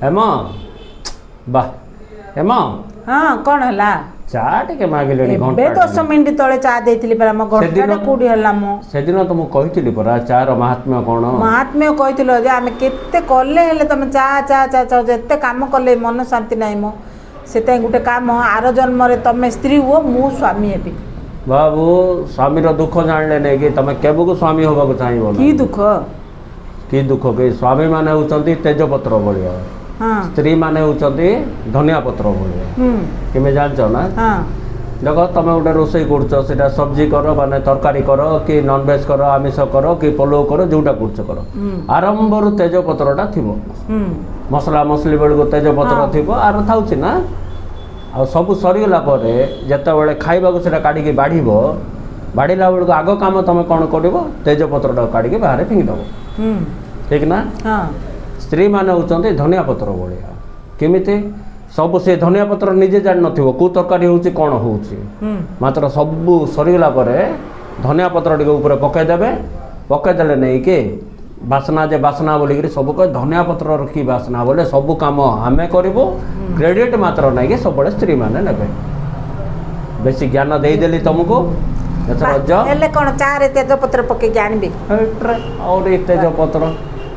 हेमा बा हेमा हाँ कौन है चा टे मागिले बे 10 मिनिट तले चा देथिली पर हम घंटा कोडी हला मो से दिन तो मु कहितली परा चार महात्म्य कोन महात्म्य कहितलो जे आमे केते करले हेले तुम चा चा चा चा जते काम करले मन शांति नाही मो सेते गुटे काम आरो जन्म रे तमे स्त्री हो मु स्वामी हेबी बाबू स्वामी रो दुख जानले नै कि तमे केबु को स्वामी होबा को चाहिबो की दुख के स्वामी माने होचंती तेजपत्र बलिया हां स्त्री माने होचंती धनिया पत्र बलिया केमे जानछो ना हां देखो तुम गोटे रोषे कर सब्जी कर माने तरकारी कर कि नॉनवेज कर आमिष कर कि पलो कर जोटा कर आरंभ रु तेजपत्रटा थी मसला मसली बेलू तेजपत्र थी आर था ना आ सब सरीगला जिते खावा को काढ़ी बाढ़ बाढ़ला बेलू आग कम तुम कौन कर तेजपत्रटा काढ़ी बाहर फिंगिदेव ठीक ना स्त्री मैंने होती धनिया पत्र भाया केमिति सब से धनिया पत्र निजे जान नथिबो को तरकारी होची कोन होची मात्र सब सरीगला धनिया पत्र टिके ऊपर पकईदेले नहीं कि बासना जे बासना बोलिक सब कह धनिया पत्र रखी बासना बोले सब काम आम करूँ क्रेडिट मात्र नहीं कि सब स्त्री मैंने ने बेसी ज्ञान देदेली तुमको कौन चारे तेजपत्र पकई जानबी और तेजपत्र